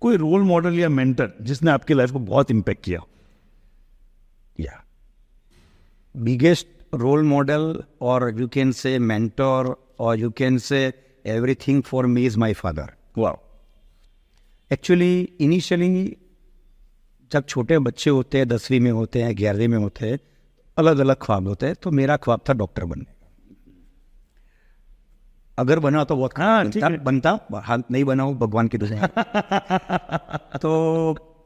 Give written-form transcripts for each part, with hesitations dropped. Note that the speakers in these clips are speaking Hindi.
कोई रोल मॉडल या मेंटर जिसने आपकी लाइफ को बहुत इम्पैक्ट किया? या बिगेस्ट रोल मॉडल और यू कैन से मेंटर और you can say everything for me is my father. वाह. एक्चुअली इनिशियली जब छोटे बच्चे होते हैं, 10वीं में होते हैं, 11वीं में होते हैं, अलग अलग ख्वाब होते हैं. तो मेरा ख्वाब था डॉक्टर बनने का. अगर बना तो बहुत बनता, नहीं बना हूँ भगवान की दुआ. तो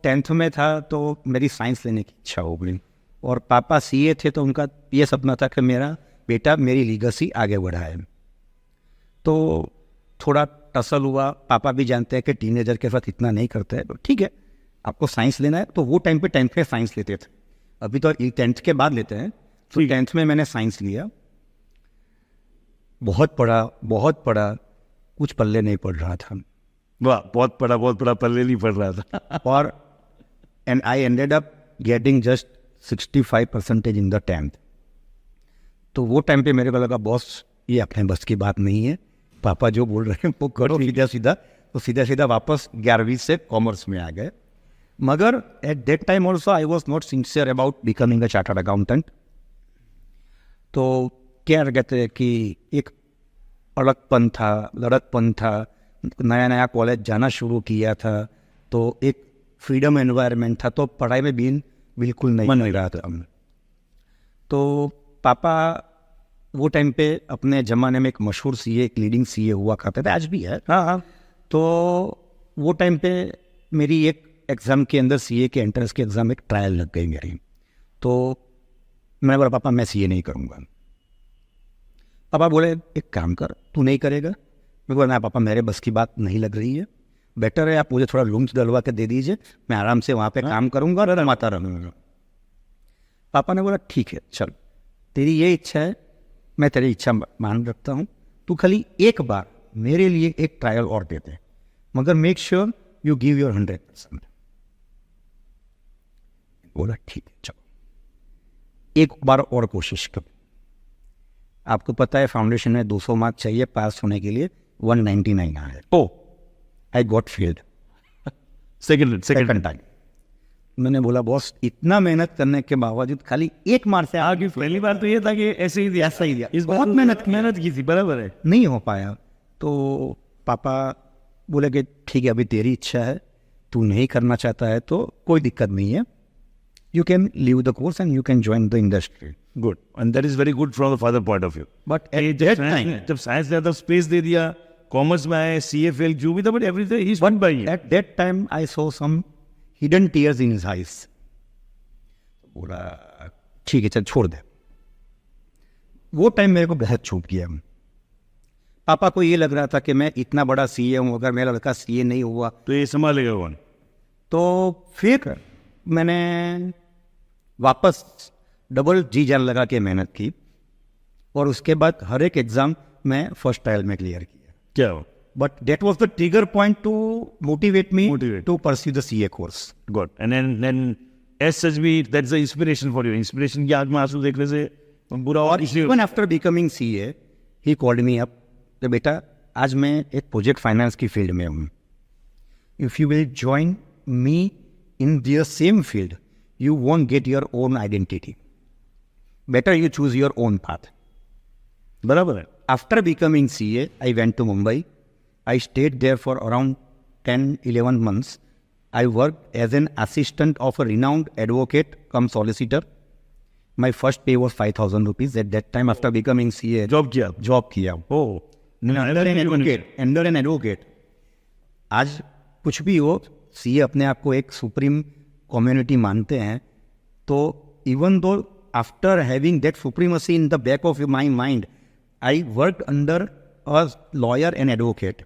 10th में था तो मेरी साइंस लेने की इच्छा हो गई और पापा सीए थे तो उनका ये सपना था कि मेरा बेटा मेरी लीगेसी आगे बढ़ाए. तो थोड़ा टसल हुआ. पापा भी जानते हैं कि टीनेजर के साथ इतना नहीं करते हैं. तो ठीक है, आपको साइंस लेना है. तो वो टाइम पे 10th में साइंस लेते थे, अभी तो 10th के बाद लेते हैं. तो 10th में मैंने साइंस लिया. बहुत पढ़ा, कुछ पल्ले नहीं पड़ रहा था. वाह, बहुत पढ़ा पल्ले नहीं पड़ रहा था. और and I ended up getting just 65% in the 10th. तो वो टाइम पे मेरे को लगा बॉस ये अपने बस की बात नहीं है, पापा जो बोल रहे हैं वो करो सीधा. तो सीधा वापस 11वीं से कॉमर्स में आ गए. मगर at that time also I was not sincere about becoming a chartered accountant. तो क्या कहते हैं कि एक लड़कपन था, नया कॉलेज जाना शुरू किया था, तो एक फ्रीडम एनवायरनमेंट था, तो पढ़ाई में बिल्कुल नहीं मन रहा था. तो पापा वो टाइम पे अपने ज़माने में एक मशहूर सीए, एक लीडिंग सीए हुआ करते थे, आज भी है. हाँ. तो वो टाइम पे मेरी एक एग्ज़ाम के अंदर सीए के एंट्रेंस के एग्ज़ाम एक ट्रायल लग गई मेरी. तो मैंने बोला पापा मैं सीए नहीं करूँगा. पापा बोले एक काम कर, तू नहीं करेगा? मैं बोला ना पापा मेरे बस की बात नहीं लग रही है, बेटर है आप मुझे थोड़ा लूम्स डलवा के दे दीजिए, मैं आराम से वहाँ पे काम करूँगा और रमाता रहूँगा. पापा ने बोला ठीक है चल, तेरी ये इच्छा है, मैं तेरी इच्छा मान रखता हूँ, तू खाली एक बार मेरे लिए एक ट्रायल और दे दे, मगर make sure you give your 100%. बोला ठीक है चलो एक बार और कोशिश कर. आपको पता है फाउंडेशन में 200 मार्क चाहिए पास होने के लिए, 199 आए. Oh I got failed second time. मैंने बोला बॉस इतना मेहनत करने के बावजूद खाली एक मार्क से आगे. पहली बार तो ये था कि ऐसे ही दिया. इस बहुत मेहनत की थी, बराबर है, नहीं हो पाया. तो पापा बोले कि ठीक है अभी तेरी इच्छा है, तू नहीं करना चाहता है तो कोई दिक्कत नहीं है, you can leave the course and you can join the industry. Good. And that is very good from the father point of view. But at that time, जब साइंस ने तो स्पेस दे दिया, कॉमर्स में आए, CA फेल जो भी था, but everything he won by it. At that time I saw some hidden tears in his eyes. बोला ठीक है चल छोड़ दे. वो टाइम मेरे को बहुत छूट गया. पापा को ये लग रहा था कि मैं इतना बड़ा CA हूँ, अगर मेरा लड़का CA नहीं हुआ तो ये संभालेगा कौन. तो फिर मैंने वापस डबल जी जान लगा के मेहनत की और उसके बाद हर एक एग्जाम मैं फर्स्ट ट्रायल में क्लियर किया. क्या? But that was the trigger point to motivate me to pursue the CA course. Good. And then as such भी that's the inspiration for you. Inspiration की आंख में आंसू देखने से बुरा. और even after becoming CA he called me up, तो बेटा आज मैं एक प्रोजेक्ट फाइनेंस की फील्ड में हूँ, if you will join me in their same field, you won't get your own identity. Better you choose your own path. बराबर है. After becoming CA, I went to Mumbai. I stayed there for around 10-11 months. I worked as an assistant of a renowned advocate come solicitor. My first pay was 5,000 rupees at that time. After becoming CA, job किया. Oh, under an advocate. आज कुछ भी हो, सीए अपने आप को एक सुप्रीम कम्युनिटी मानते हैं. तो even though after having that supremacy in the back of my mind, I work under a lawyer and advocate.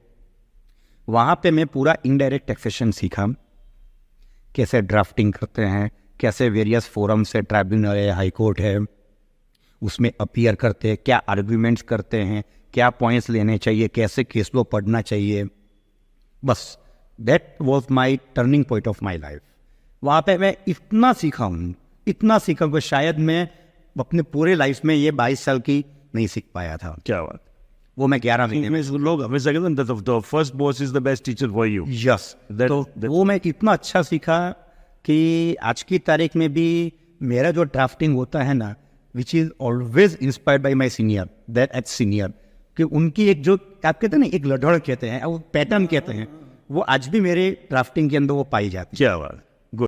वहाँ पे मैं पूरा इनडायरेक्ट टैक्सेशन सीखा, कैसे ड्राफ्टिंग करते हैं, कैसे वेरियस फोरम से, ट्राइब्यूनल है, हाई कोर्ट है, उसमें अपीयर करते हैं, क्या आर्ग्यूमेंट्स करते हैं, क्या पॉइंट्स लेने चाहिए, कैसे केस लो पढ़ना चाहिए. बस That was my turning point of my life. वहाँ पे मैं इतना सीखा कि शायद मैं अपने पूरे लाइफ में ये 22 साल की नहीं सीख पाया था. क्या बात. वो मैं 11 महीने में, इसमें लोग हमेशा कहते हैं the first boss is the best teacher for you. Yes, तो वो मैं इतना अच्छा सीखा कि आज की तारीख में भी मेरा जो ड्राफ्टिंग होता है ना, which is always inspired by my senior, that H senior, कि उनकी एक जो आप कहते हैं ना, एक लड़ड़ कहते हैं, वो पैटर्न कहते हैं, वो आज भी मेरे ड्राफ्टिंग के अंदर वो पाई जाती है। क्या बात।